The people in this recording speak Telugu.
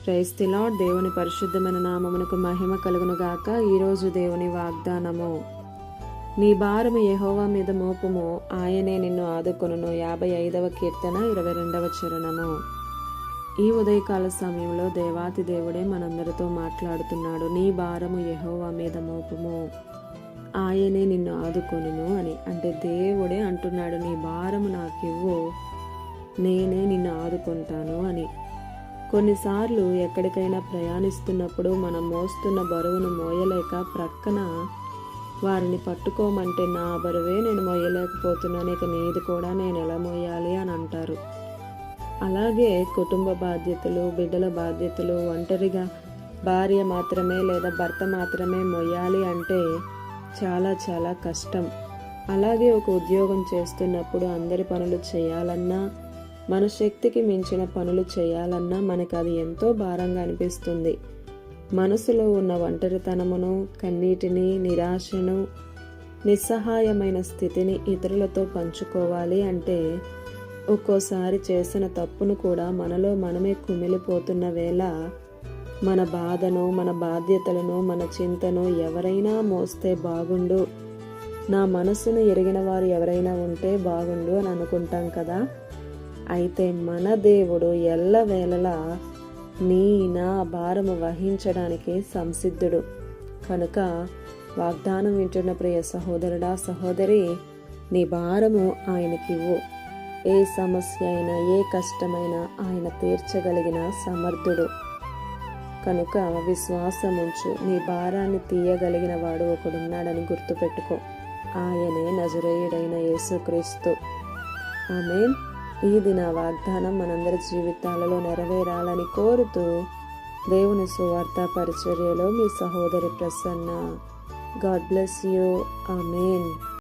Praise the lord. దేవుని పరిశుద్ధమైన నామమునకు మహిమ కలుగును గాక. ఈరోజు దేవుని వాగ్దానము, నీ భారము యెహోవా మీద మోపుము, ఆయనే నిన్ను ఆదుకొనును. 55వ కీర్తన 22వ చరణము. ఈ ఉదయకాల సమయంలో దేవాతి దేవుడే మనందరితో మాట్లాడుతున్నాడు. నీ భారము యెహోవా మీద మోపుము, ఆయనే నిన్ను ఆదుకొనును అని. అంటే దేవుడే అంటున్నాడు, నీ భారము నాకివ్వు, నేనే నిన్ను ఆదుకుంటాను అని. కొన్నిసార్లు ఎక్కడికైనా ప్రయాణిస్తున్నప్పుడు మనం మోస్తున్న బరువును మోయలేక ప్రక్కన వారిని పట్టుకోమంటే, నా బరువే నేను మోయలేకపోతున్నాను, ఇక నీది కూడా నేను ఎలా మోయాలి అని అంటారు. అలాగే కుటుంబ బాధ్యతలు, బిడ్డల బాధ్యతలు ఒంటరిగా భార్య మాత్రమే లేదా భర్త మాత్రమే మోయాలి అంటే చాలా చాలా కష్టం. అలాగే ఒక ఉద్యోగం చేస్తున్నప్పుడు అందరి పనులు చేయాలన్నా, మన శక్తికి మించిన పనులు చేయాలన్నా మనకు అది ఎంతో భారంగా అనిపిస్తుంది. మనసులో ఉన్న ఒంటరితనమును, కన్నీటిని, నిరాశను, నిస్సహాయమైన స్థితిని ఇతరులతో పంచుకోవాలి అంటే ఒక్కోసారి చేసిన తప్పును కూడా మనలో మనమే కుమిలిపోతున్న వేళ మన బాధను, మన బాధ్యతలను, మన చింతను ఎవరైనా మోస్తే బాగుండు, నా మనసును ఎరిగిన వారు ఎవరైనా ఉంటే బాగుండు అని అనుకుంటాం కదా. అయితే మన దేవుడు ఎల్లవేళలా నీ నా భారము వహించడానికి సంసిద్ధుడు కనుక వాగ్దానం వింటున్న ప్రియ సహోదరుడా, సహోదరి, నీ భారము ఆయనకివ్వు. ఏ సమస్య అయినా, ఏ కష్టమైనా ఆయన తీర్చగలిగిన సమర్థుడు కనుక విశ్వాసముంచు. నీ భారాన్ని తీయగలిగిన వాడు ఒకడున్నాడని గుర్తుపెట్టుకో, ఆయనే నజరేయుడైన యేసుక్రీస్తు. ఆమేన్. ఈ దిన వాగ్దానం మనందరి జీవితాలలో నెరవేరాలని కోరుతూ దేవుని సువార్త పరిచర్యలో మీ సహోదరి Prasanna. God bless you. Amen.